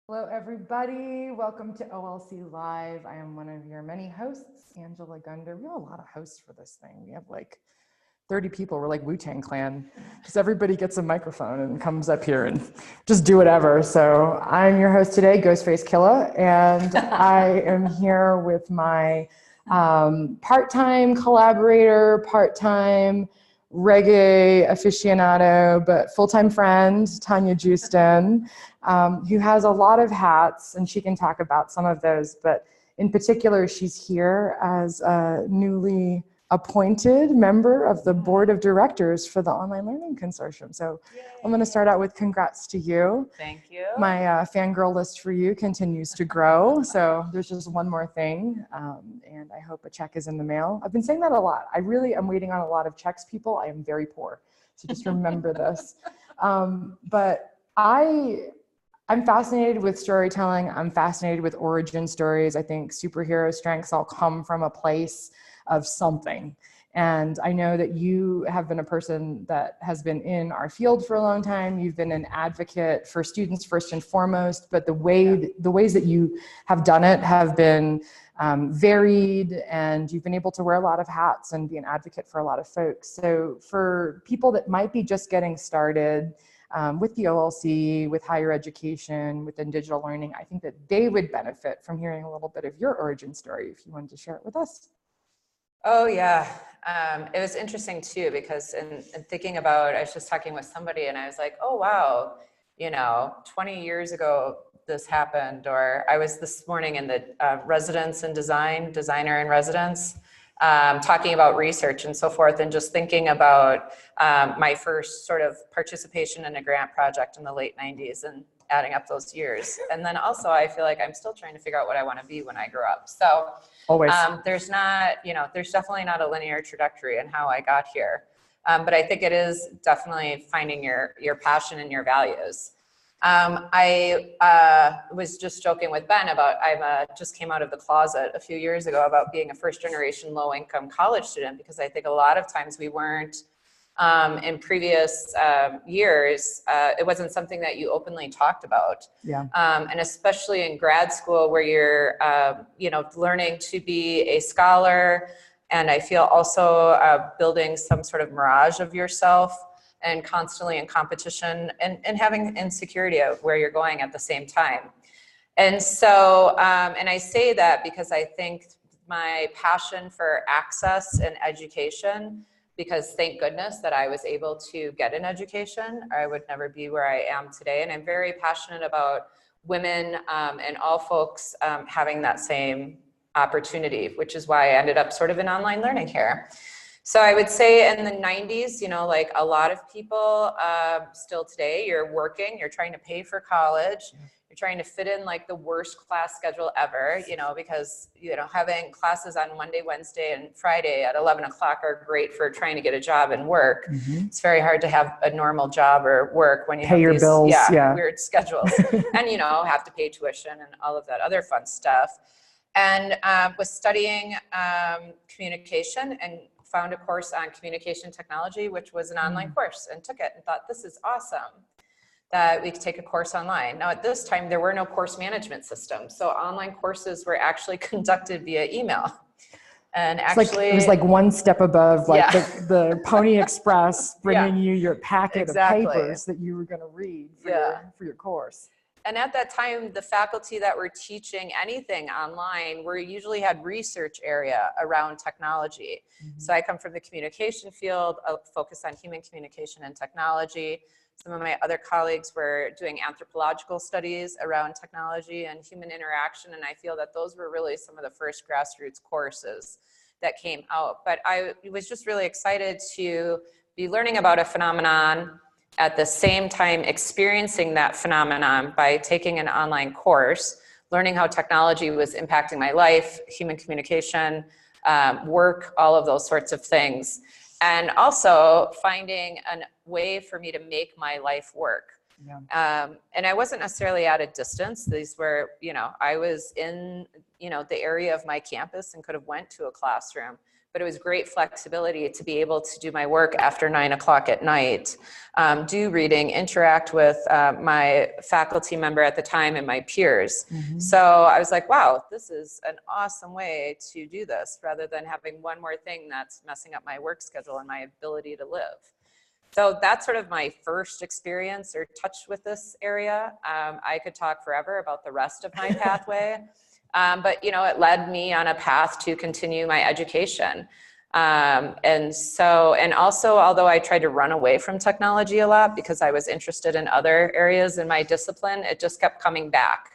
Hello, everybody. Welcome to OLC Live. I am one of your many hosts, Angela Gunder. We have a lot of hosts for this thing. We have like 30 people. We're like Wu-Tang Clan because everybody gets a microphone and comes up here and just do whatever. So I'm your host today, Ghostface Killa, and I am here with my part-time collaborator, part-time reggae aficionado, but full-time friend, Tanya Justin, who has a lot of hats, and she can talk about some of those, but in particular, she's here as a newly appointed member of the board of directors for the Online Learning Consortium. So yay. I'm going to start out with congrats to you. Thank you. My fangirl list for you continues to grow. So there's just one more thing, and I hope a check is in the mail. I've been saying that a lot. I really am waiting on a lot of checks, people. I am very poor. So just remember this. But I'm fascinated with storytelling. I'm fascinated with origin stories. I think superhero strengths all come from a place of something. And I know that you have been a person that has been in our field for a long time. You've been an advocate for students first and foremost, but the ways that you have done it have been varied, and you've been able to wear a lot of hats and be an advocate for a lot of folks. So for people that might be just getting started with the OLC, with higher education, within digital learning, I think that they would benefit from hearing a little bit of your origin story if you wanted to share it with us. Oh, yeah. It was interesting, too, because in thinking about, I was just talking with somebody and I was like, oh, wow, 20 years ago, this happened. Or I was this morning in the residence and designer in residence, talking about research and so forth, and just thinking about my first sort of participation in a grant project in the late 90s and adding up those years. And then also I feel like I'm still trying to figure out what I want to be when I grow up. So always. There's definitely not a linear trajectory in how I got here. But I think it is definitely finding your passion and your values. I was just joking with Ben about, I just came out of the closet a few years ago about being a first generation low income college student, because I think a lot of times we weren't in previous years, it wasn't something that you openly talked about. Yeah. And especially in grad school where you're, learning to be a scholar. And I feel also building some sort of mirage of yourself and constantly in competition and having insecurity of where you're going at the same time. And so, and I say that because I think my passion for access and education, because thank goodness that I was able to get an education, or I would never be where I am today. And I'm very passionate about women and all folks having that same opportunity, which is why I ended up sort of in online learning here. So I would say in the 90s, like a lot of people still today, you're working, you're trying to pay for college, you're trying to fit in like the worst class schedule ever, because, having classes on Monday, Wednesday, and Friday at 11 o'clock are great for trying to get a job and work. Mm-hmm. It's very hard to have a normal job or work when you pay have your these bills, weird schedules and, have to pay tuition and all of that other fun stuff. And was studying communication and found a course on communication technology, which was an online course, and took it and thought, this is awesome that we could take a course online. Now at this time, there were no course management systems. So online courses were actually conducted via email. And actually, it was like one step above the Pony Express bringing you your packet of papers that you were going to read for your course. And at that time, the faculty that were teaching anything online usually had research area around technology. Mm-hmm. So I come from the communication field, a focus on human communication and technology. Some of my other colleagues were doing anthropological studies around technology and human interaction. And I feel that those were really some of the first grassroots courses that came out. But I was just really excited to be learning about a phenomenon, at the same time experiencing that phenomenon by taking an online course, learning how technology was impacting my life, human communication, work, all of those sorts of things. And also finding a way for me to make my life work. Yeah. And I wasn't necessarily at a distance. These were, I was in, the area of my campus and could have went to a classroom. but it was great flexibility to be able to do my work after 9 o'clock at night, do reading, interact with my faculty member at the time and my peers. So I was like, wow, this is an awesome way to do this rather than having one more thing that's messing up my work schedule and my ability to live. So that's sort of my first experience or touch with this area. I could talk forever about the rest of my pathway, but you know, it led me on a path to continue my education. And also, although I tried to run away from technology a lot because I was interested in other areas in my discipline, it just kept coming back.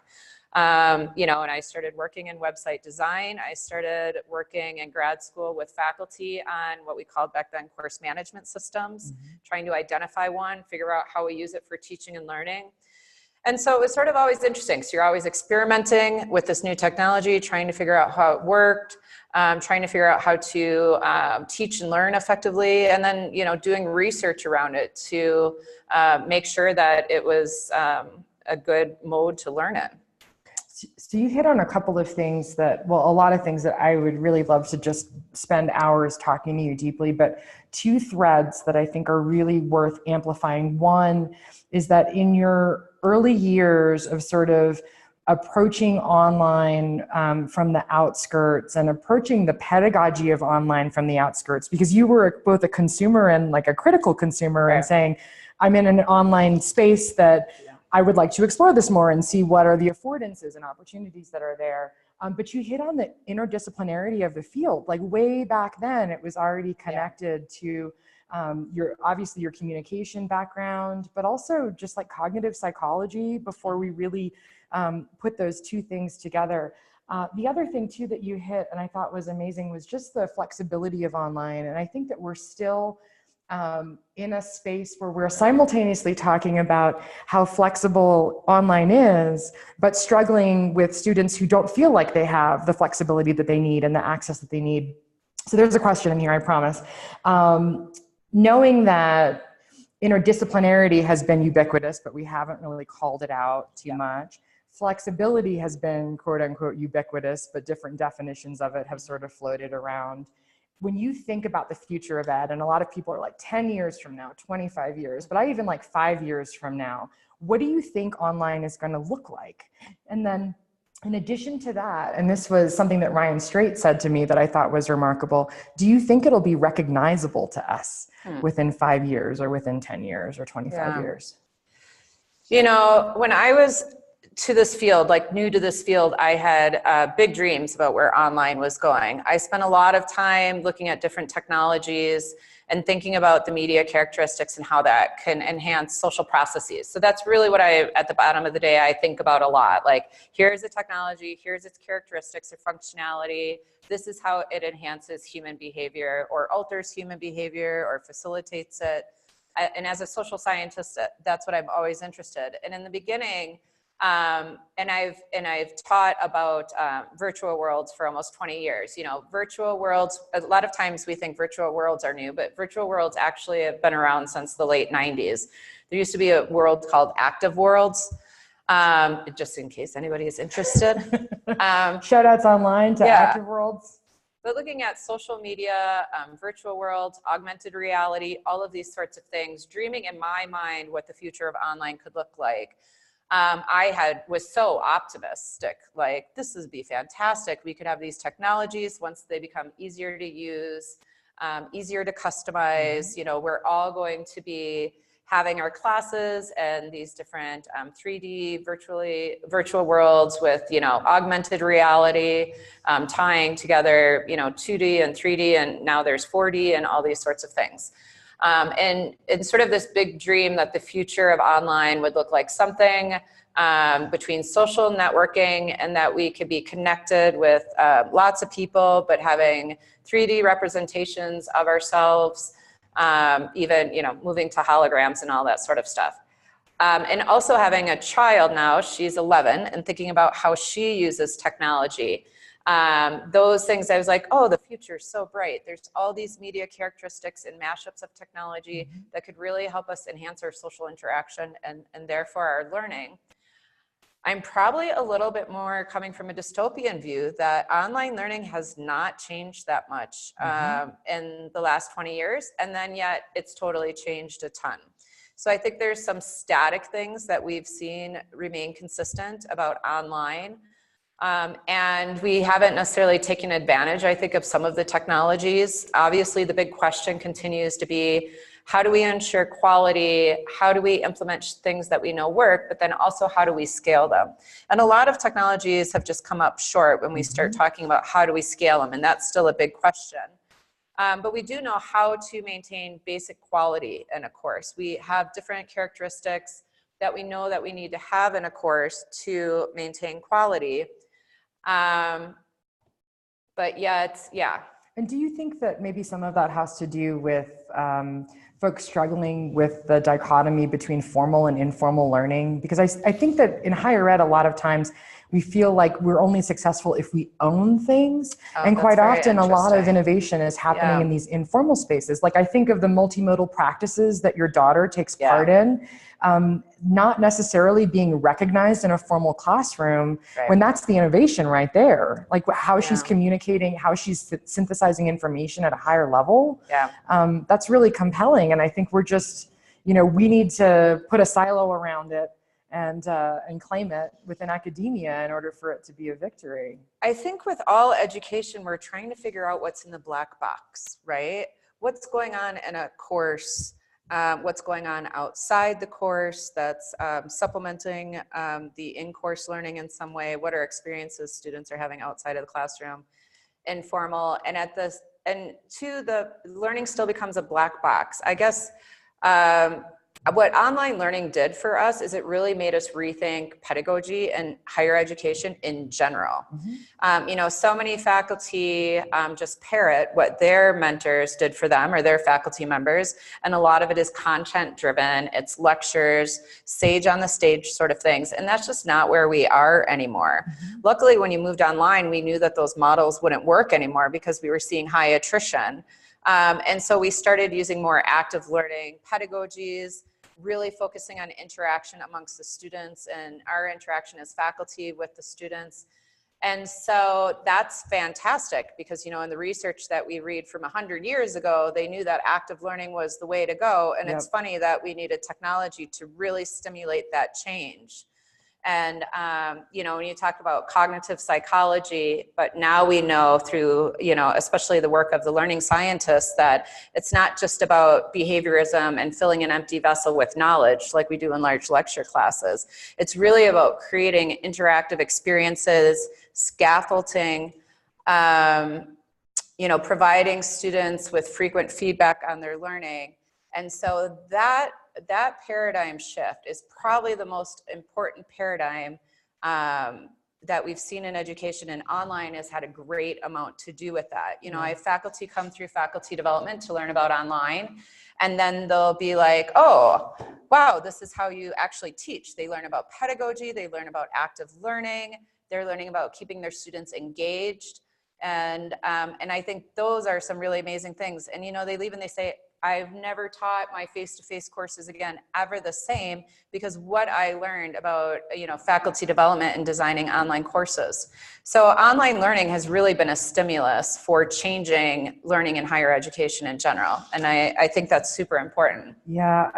You know, and I started working in website design. I started working in grad school with faculty on what we called back then course management systems, trying to identify one, figure out how we use it for teaching and learning. And so it was sort of always interesting. So you're always experimenting with this new technology, trying to figure out how it worked, trying to figure out how to teach and learn effectively, and then, you know, doing research around it to make sure that it was a good mode to learn in. So you hit on a couple of things that, well, a lot of things that I would really love to just spend hours talking to you deeply, but two threads that I think are really worth amplifying. One is that in your early years of sort of approaching online from the outskirts and approaching the pedagogy of online from the outskirts, because you were both a consumer and like a critical consumer, and saying, I'm in an online space that I would like to explore this more and see what are the affordances and opportunities that are there. But you hit on the interdisciplinarity of the field. Like way back then, it was already connected to obviously your communication background, but also just like cognitive psychology before we really put those two things together. The other thing too that you hit and I thought was amazing was just the flexibility of online. And I think that we're still in a space where we're simultaneously talking about how flexible online is, but struggling with students who don't feel like they have the flexibility that they need and the access that they need. So there's a question in here, I promise. Knowing that interdisciplinarity has been ubiquitous, but we haven't really called it out too much. Flexibility has been quote unquote ubiquitous, but different definitions of it have sort of floated around. When you think about the future of ed, and a lot of people are like 10 years from now, 25 years, but I even like 5 years from now, what do you think online is going to look like? And then in addition to that, and this was something that Ryan Straight said to me that I thought was remarkable, do you think it'll be recognizable to us within 5 years or within 10 years or 25 years? You know, when I was to this field, like new to this field, I had big dreams about where online was going. I spent a lot of time looking at different technologies and thinking about the media characteristics and how that can enhance social processes. So that's really what at the bottom of the day, I think about a lot. Like, here's the technology, here's its characteristics or functionality. This is how it enhances human behavior or alters human behavior or facilitates it. And as a social scientist, that's what I'm always interested in. And in the beginning, and I've taught about virtual worlds for almost 20 years. You know, virtual worlds, a lot of times we think virtual worlds are new, but virtual worlds actually have been around since the late 90s. There used to be a world called active worlds, just in case anybody is interested. Shout outs online to active worlds. But looking at social media, virtual worlds, augmented reality, all of these sorts of things, dreaming in my mind what the future of online could look like. Was so optimistic, like this would be fantastic. We could have these technologies once they become easier to use, easier to customize. You know, we're all going to be having our classes and these different 3D virtual worlds with, you know, augmented reality, tying together, you know, 2D and 3D, and now there's 4D and all these sorts of things. And sort of this big dream that the future of online would look like something between social networking and that we could be connected with lots of people, but having 3D representations of ourselves, even, you know, moving to holograms and all that sort of stuff. And also having a child now, she's 11, and thinking about how she uses technology. Those things, I was like, oh, the future is so bright. There's all these media characteristics and mashups of technology that could really help us enhance our social interaction and therefore our learning. I'm probably a little bit more coming from a dystopian view that online learning has not changed that much in the last 20 years. And then yet it's totally changed a ton. So I think there's some static things that we've seen remain consistent about online. And we haven't necessarily taken advantage, I think, of some of the technologies. Obviously, the big question continues to be, how do we ensure quality? How do we implement things that we know work? But then also, how do we scale them? And a lot of technologies have just come up short when we start talking about how do we scale them, and that's still a big question. But we do know how to maintain basic quality in a course. We have different characteristics that we know that we need to have in a course to maintain quality. But yet, yeah. And do you think that maybe some of that has to do with folks struggling with the dichotomy between formal and informal learning? Because I think that in higher ed, a lot of times we feel like we're only successful if we own things. And quite often a lot of innovation is happening in these informal spaces. Like I think of the multimodal practices that your daughter takes part in, not necessarily being recognized in a formal classroom when that's the innovation right there. Like how she's communicating, how she's synthesizing information at a higher level. That's really compelling. And I think we're just, you know, we need to put a silo around it and claim it within academia in order for it to be a victory. I think with all education, we're trying to figure out what's in the black box, right? What's going on in a course, what's going on outside the course that's supplementing the in-course learning in some way, what are experiences students are having outside of the classroom, informal, and the learning still becomes a black box. I guess what online learning did for us is it really made us rethink pedagogy and higher education in general. You know, so many faculty just parrot what their mentors did for them or their faculty members, and a lot of it is content driven. It's lectures, sage on the stage sort of things, and that's just not where we are anymore. Luckily, when you moved online, we knew that those models wouldn't work anymore because we were seeing high attrition. And so we started using more active learning pedagogies, really focusing on interaction amongst the students and our interaction as faculty with the students. And so that's fantastic because, you know, in the research that we read from 100 years ago, they knew that active learning was the way to go. And it's funny that we needed technology to really stimulate that change. And, you know, when you talk about cognitive psychology, but now we know through, you know, especially the work of the learning scientists, that it's not just about behaviorism and filling an empty vessel with knowledge like we do in large lecture classes. It's really about creating interactive experiences, scaffolding, you know, providing students with frequent feedback on their learning. And so that paradigm shift is probably the most important paradigm that we've seen in education, and online has had a great amount to do with that. You know, I have faculty come through faculty development to learn about online, and then they'll be like, oh, wow, this is how you actually teach. They learn about pedagogy, they learn about active learning, they're learning about keeping their students engaged. And I think those are some really amazing things. And, you know, they leave and they say, I've never taught my face-to-face courses again ever the same because what I learned about, you know, faculty development and designing online courses. So online learning has really been a stimulus for changing learning in higher education in general. And I think that's super important. Yeah,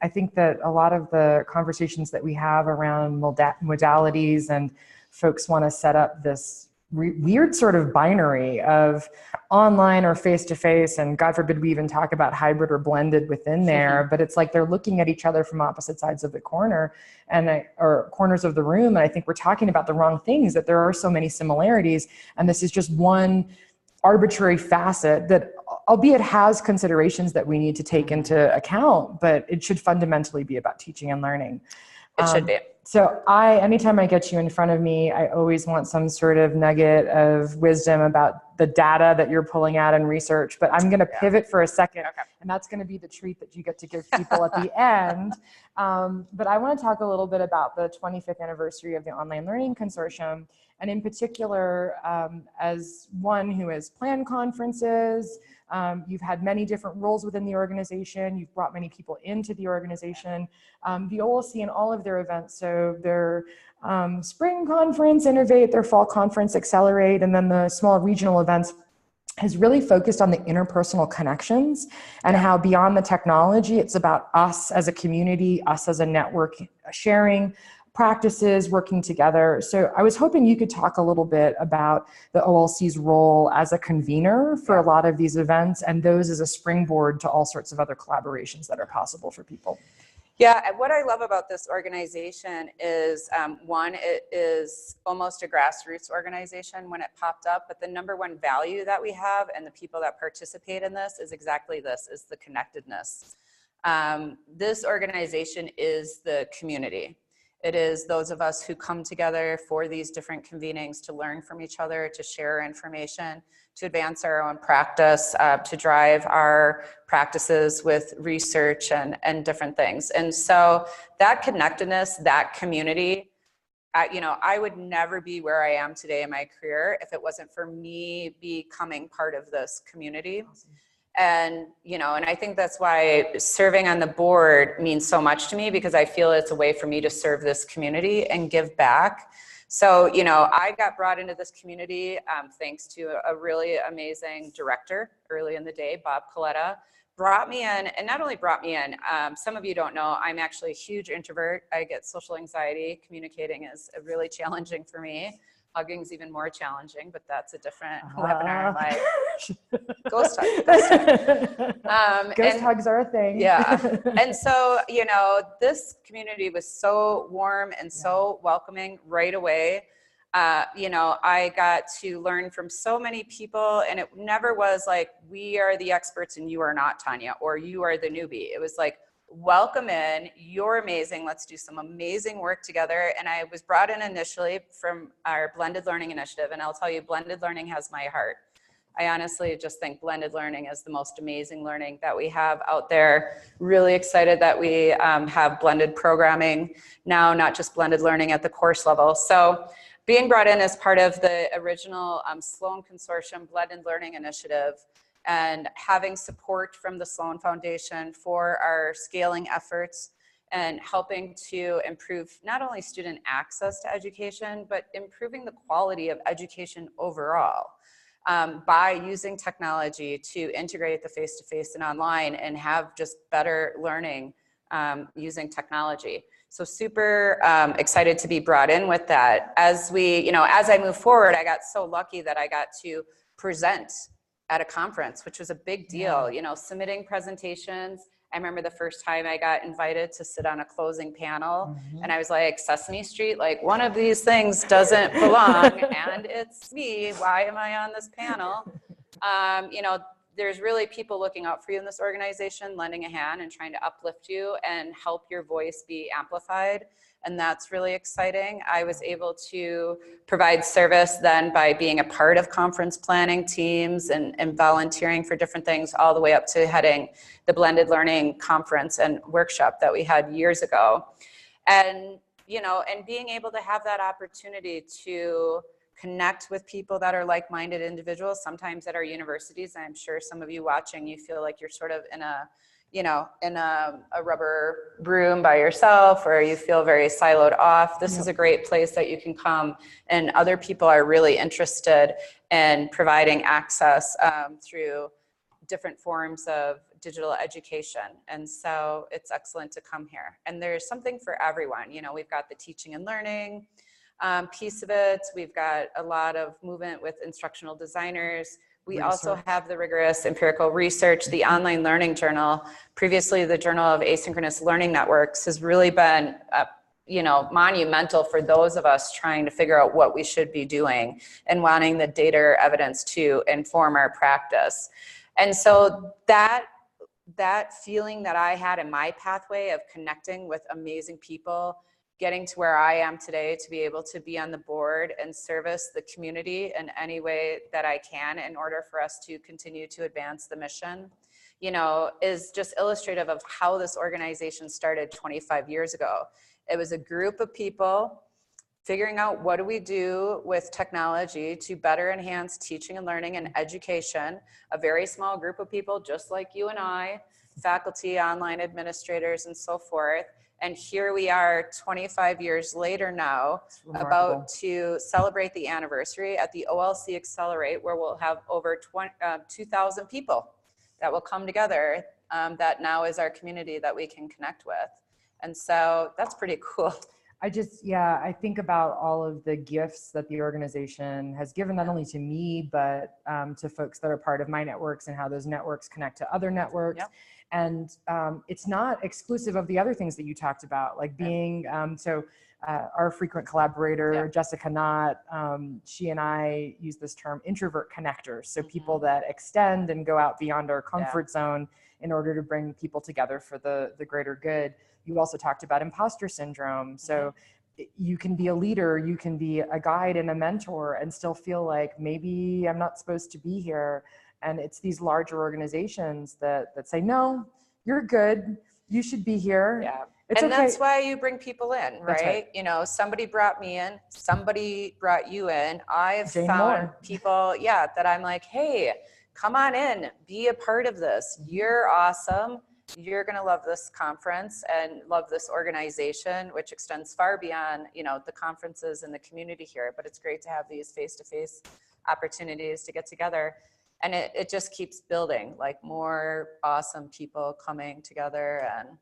I think that a lot of the conversations that we have around modalities and folks want to set up this weird sort of binary of online or face-to-face, and God forbid we even talk about hybrid or blended within there, but it's like they're looking at each other from opposite sides of the corner or corners of the room, and I think we're talking about the wrong things, that there are so many similarities, and this is just one arbitrary facet that, albeit has considerations that we need to take into account, but it should fundamentally be about teaching and learning. It should be. So anytime I get you in front of me, I always want some sort of nugget of wisdom about the data that you're pulling out in research, but I'm going to pivot for a second, and that's going to be the treat that you get to give people at the end. But I want to talk a little bit about the 25th anniversary of the Online Learning Consortium, and in particular, as one who has planned conferences, you've had many different roles within the organization. You've brought many people into the organization. The OLC and all of their events, so their spring conference, Innovate, their fall conference, Accelerate, and then the small regional events has really focused on the interpersonal connections and how beyond the technology, it's about us as a community, us as a network, sharing practices, working together. So I was hoping you could talk a little bit about the OLC's role as a convener for a lot of these events and those as a springboard to all sorts of other collaborations that are possible for people. Yeah, and what I love about this organization is, one, it is almost a grassroots organization when it popped up, but the number one value that we have and the people that participate in this is exactly this, is the connectedness. This organization is the community. It is those of us who come together for these different convenings to learn from each other, to share information, to advance our own practice, to drive our practices with research and different things. And so that connectedness, that community, I would never be where I am today in my career if it wasn't for me becoming part of this community. Awesome. And, and I think that's why serving on the board means so much to me, because I feel it's a way for me to serve this community and give back. So, I got brought into this community thanks to a really amazing director early in the day, Bob Coletta, brought me in, and not only brought me in, some of you don't know, I'm actually a huge introvert. I get social anxiety. Communicating is really challenging for me. Hugging's even more challenging, but that's a different webinar in life. Ghost hug. Ghost hugs are a thing. Yeah. And so, this community was so warm and so welcoming right away. I got to learn from so many people, and it never was like, we are the experts and you are not, Tanya, or you are the newbie. It was like, welcome in, you're amazing, let's do some amazing work together. And I was brought in initially from our blended learning initiative, and I'll tell you, blended learning has my heart. I honestly just think blended learning is the most amazing learning that we have out there. Really excited that we have blended programming now, not just blended learning at the course level. So being brought in as part of the original Sloan Consortium Blended Learning Initiative, and having support from the Sloan Foundation for our scaling efforts and helping to improve not only student access to education, but improving the quality of education overall by using technology to integrate the face-to-face and online and have just better learning using technology. So super excited to be brought in with that. As I move forward, I got so lucky that I got to present at a conference, which was a big deal, submitting presentations. I remember the first time I got invited to sit on a closing panel, and I was like, Sesame Street, like, one of these things doesn't belong, and it's me. Why am I on this panel? There's really people looking out for you in this organization, lending a hand and trying to uplift you and help your voice be amplified. And that's really exciting. I was able to provide service then by being a part of conference planning teams and volunteering for different things, all the way up to heading the blended learning conference and workshop that we had years ago. And, and being able to have that opportunity to connect with people that are like-minded individuals, sometimes at our universities. I'm sure some of you watching, you feel like you're sort of in a rubber room by yourself, or you feel very siloed off. This is a great place that you can come, and other people are really interested in providing access through different forms of digital education. And so it's excellent to come here. And there's something for everyone. We've got the teaching and learning piece of it. We've got a lot of movement with instructional designers. We also have the rigorous empirical research. The online learning journal, previously the Journal of Asynchronous Learning Networks, has really been monumental for those of us trying to figure out what we should be doing and wanting the data or evidence to inform our practice. And so that feeling that I had in my pathway of connecting with amazing people, getting to where I am today, to be able to be on the board and service the community in any way that I can in order for us to continue to advance the mission, is just illustrative of how this organization started 25 years ago. It was a group of people figuring out, what do we do with technology to better enhance teaching and learning and education? A very small group of people, just like you and I, faculty, online administrators, and so forth. And here we are 25 years later now, about to celebrate the anniversary at the OLC Accelerate, where we'll have over 2,000 people that will come together, that now is our community that we can connect with. And so that's pretty cool. I think about all of the gifts that the organization has given, not only to me, but to folks that are part of my networks, and how those networks connect to other networks. Yep. And it's not exclusive of the other things that you talked about, like being, our frequent collaborator, Jessica Knott, she and I use this term introvert connectors. So people that extend and go out beyond our comfort zone in order to bring people together for the greater good. You also talked about imposter syndrome. So you can be a leader, you can be a guide and a mentor, and still feel like maybe I'm not supposed to be here. And it's these larger organizations that say, no, you're good, you should be here. Yeah. It's and okay. That's why you bring people in, right? You know, somebody brought me in, somebody brought you in. I've found people, that I'm like, hey, come on in, be a part of this. You're awesome. You're going to love this conference and love this organization, which extends far beyond, the conferences and the community here. But it's great to have these face-to-face opportunities to get together. And it just keeps building, like more awesome people coming together. And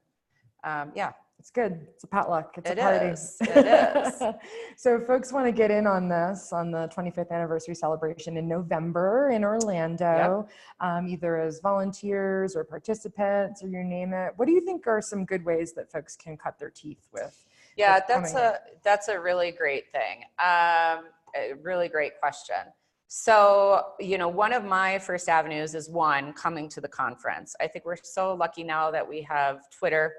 it's good. It's a potluck. It's a party. It is. So if folks want to get in on this, on the 25th anniversary celebration in November in Orlando, either as volunteers or participants, or you name it, what do you think are some good ways that folks can cut their teeth with? Yeah, that's a really great thing. A really great question. So, one of my first avenues is coming to the conference. I think we're so lucky now that we have Twitter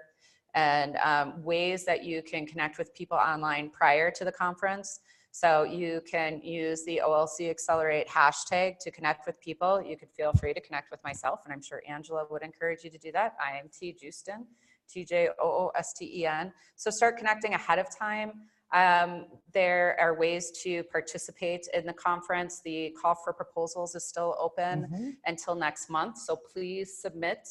and ways that you can connect with people online prior to the conference. So you can use the OLC Accelerate hashtag to connect with people. You could feel free to connect with myself, and I'm sure Angela would encourage you to do that. I am T. Joosten, TJOOSTEN. So start connecting ahead of time. There are ways to participate in the conference. The call for proposals is still open until next month, so please submit.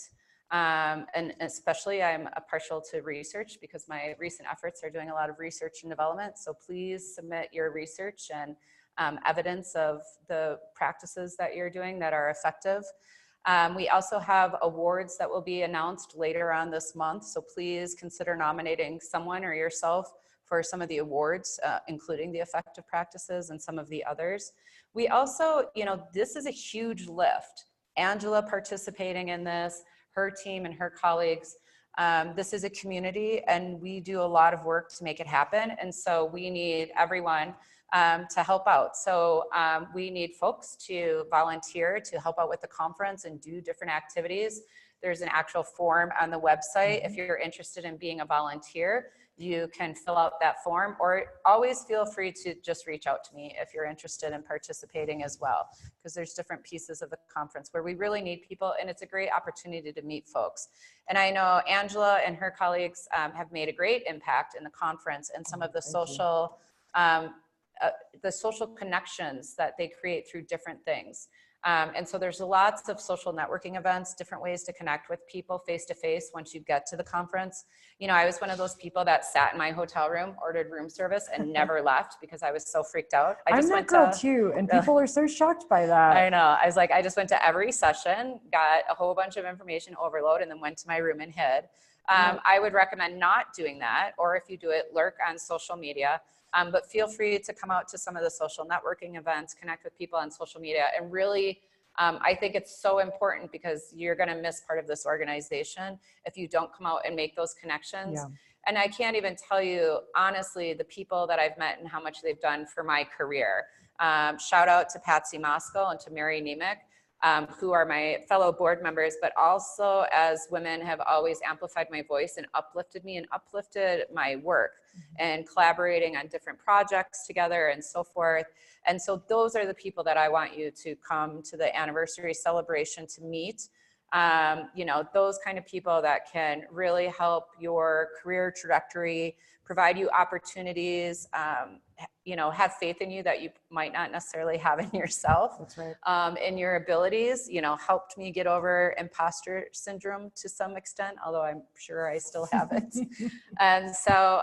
And especially I'm partial to research, because my recent efforts are doing a lot of research and development. So please submit your research and evidence of the practices that you're doing that are effective. We also have awards that will be announced later on this month. So please consider nominating someone or yourself for some of the awards, including the effective practices and some of the others. We also, this is a huge lift. Angela participating in this, her team and her colleagues. This is a community, and we do a lot of work to make it happen. And so we need everyone to help out. So we need folks to volunteer to help out with the conference and do different activities. There's an actual form on the website. If you're interested in being a volunteer, you can fill out that form, or always feel free to just reach out to me if you're interested in participating as well, because there's different pieces of the conference where we really need people, and it's a great opportunity to meet folks. And I know Angela and her colleagues have made a great impact in the conference, and some of the social connections that they create through different things. And so there's lots of social networking events, different ways to connect with people face to face once you get to the conference. I was one of those people that sat in my hotel room, ordered room service, and never left because I was so freaked out. I'm that girl too, and people are so shocked by that. I know. I was like, I just went to every session, got a whole bunch of information overload, and then went to my room and hid. I would recommend not doing that, or if you do it, lurk on social media. But feel free to come out to some of the social networking events, connect with people on social media, and really, I think it's so important, because you're going to miss part of this organization if you don't come out and make those connections. Yeah. And I can't even tell you, honestly, the people that I've met and how much they've done for my career. Shout out to Patsy Moskal and to Mary Nemec, who are my fellow board members, but also as women have always amplified my voice and uplifted me and uplifted my work and collaborating on different projects together and so forth. And so those are the people that I want you to come to the anniversary celebration to meet. Those kind of people that can really help your career trajectory, provide you opportunities, you know, have faith in you that you might not necessarily have in yourself. That's right. In your abilities, you know, helped me get over imposter syndrome to some extent, although I'm sure I still have it. And so,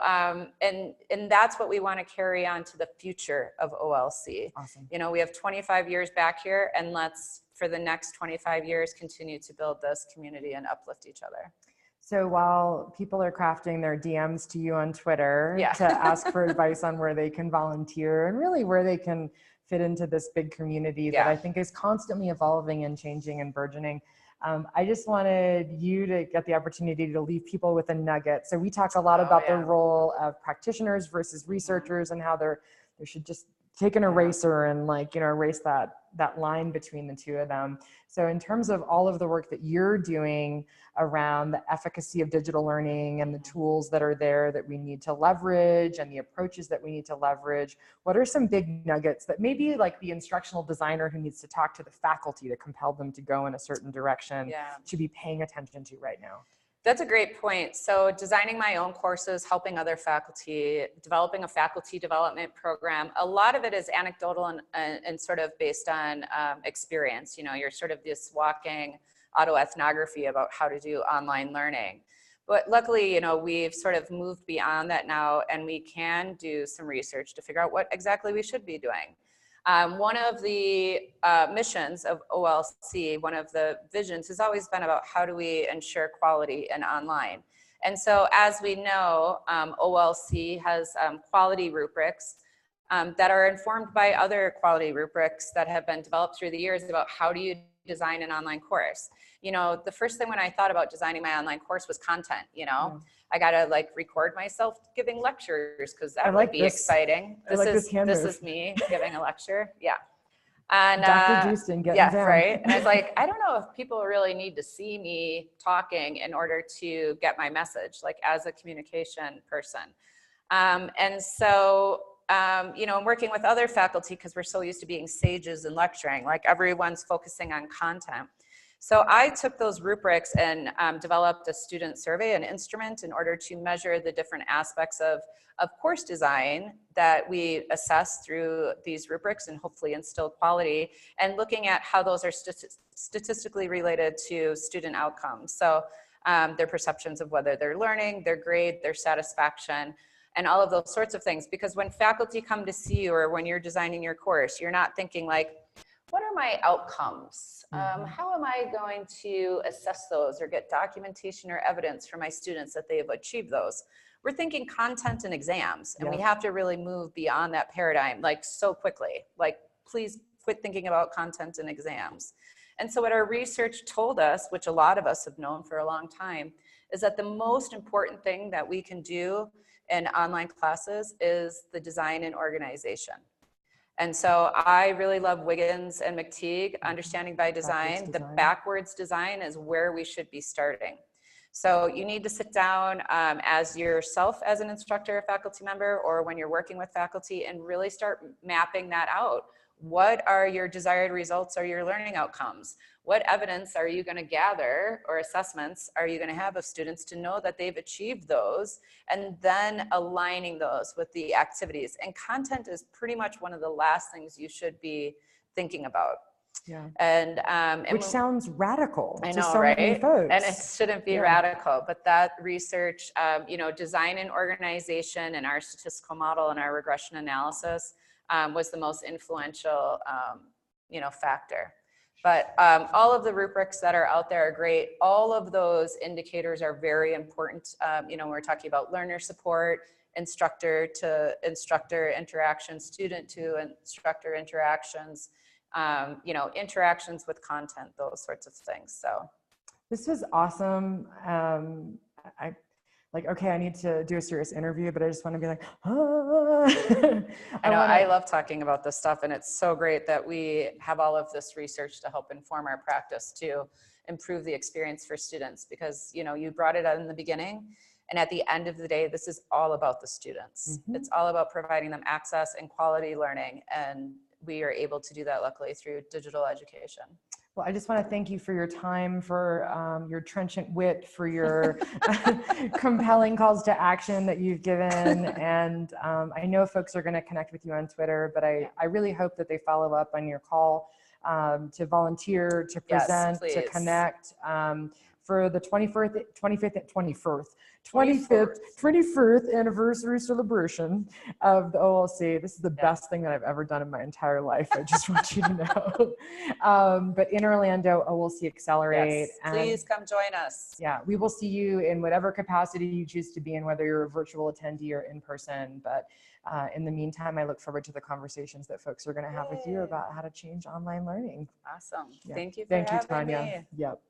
and that's what we want to carry on to the future of OLC. Awesome. You know, we have 25 years back here, and let's, for the next 25 years, continue to build this community and uplift each other. So while people are crafting their DMs to you on Twitter to ask for advice on where they can volunteer and really where they can fit into this big community that I think is constantly evolving and changing and burgeoning, I just wanted you to get the opportunity to leave people with a nugget. So we talk a lot about the role of practitioners versus researchers and how they should just take an eraser and, like, you know, erase that line between the two of them. So in terms of all of the work that you're doing around the efficacy of digital learning and the tools that are there that we need to leverage and the approaches that we need to leverage, what are some big nuggets that maybe like the instructional designer who needs to talk to the faculty to compel them to go in a certain direction should be paying attention to right now? That's a great point. So designing my own courses, helping other faculty, developing a faculty development program, a lot of it is anecdotal and sort of based on experience. You know, you're sort of this walking autoethnography about how to do online learning. But luckily, you know, we've sort of moved beyond that now, and we can do some research to figure out what exactly we should be doing. One of the missions of OLC, one of the visions, has always been about how do we ensure quality in online. And so as we know, OLC has quality rubrics that are informed by other quality rubrics that have been developed through the years about how do you design an online course. You know, the first thing when I thought about designing my online course was content, you know. I gotta like record myself giving lectures because that would be exciting. This is me giving a lecture. And Dr. Houston getting down. Right. And I was like, I don't know if people really need to see me talking in order to get my message, like as a communication person. And so, you know, I'm working with other faculty because we're so used to being sages and lecturing, like everyone's focusing on content. So I took those rubrics and developed a student survey, an instrument, in order to measure the different aspects of course design that we assess through these rubrics and hopefully instill quality, and looking at how those are statistically related to student outcomes. So their perceptions of whether they're learning, their grade, their satisfaction, and all of those sorts of things. Because when faculty come to see you or when you're designing your course, you're not thinking like, what are my outcomes? How am I going to assess those or get documentation or evidence for my students that they have achieved those? We're thinking content and exams, and we have to really move beyond that paradigm like so quickly. Like, please quit thinking about content and exams. And so what our research told us, which a lot of us have known for a long time, is that the most important thing that we can do in online classes is the design and organization. And so I really love Wiggins and McTeague, Understanding by Design. The backwards design is where we should be starting. So you need to sit down as yourself as an instructor or faculty member, or when you're working with faculty, and really start mapping that out. What are your desired results or your learning outcomes? What evidence are you going to gather, or assessments are you going to have of students to know that they've achieved those, and then aligning those with the activities. And content is pretty much one of the last things you should be thinking about. And which sounds radical. I know, to so right? many folks. And it shouldn't be radical, but that research, you know, design and organization and our statistical model and our regression analysis was the most influential, you know, factor. But all of the rubrics that are out there are great. All of those indicators are very important. You know, we're talking about learner support, instructor to instructor interactions, student to instructor interactions, you know, interactions with content, those sorts of things. So this was awesome. Okay, I need to do a serious interview, but I just want to be like, I love talking about this stuff, and it's so great that we have all of this research to help inform our practice to improve the experience for students, because, you know, you brought it out in the beginning, and at the end of the day, this is all about the students. It's all about providing them access and quality learning, and we are able to do that luckily through digital education. Well, I just want to thank you for your time, for your trenchant wit, for your compelling calls to action that you've given. And I know folks are going to connect with you on Twitter, but I really hope that they follow up on your call to volunteer, to present, to please. connect for the 21st anniversary celebration of the OLC. This is the best thing that I've ever done in my entire life. I just want you to know. But in Orlando, OLC Accelerate. Yes, please come join us. Yeah, we will see you in whatever capacity you choose to be in, whether you're a virtual attendee or in person. But in the meantime, I look forward to the conversations that folks are going to have with you about how to change online learning. Awesome. Yeah. Thank you for having Tanya. me. Yep.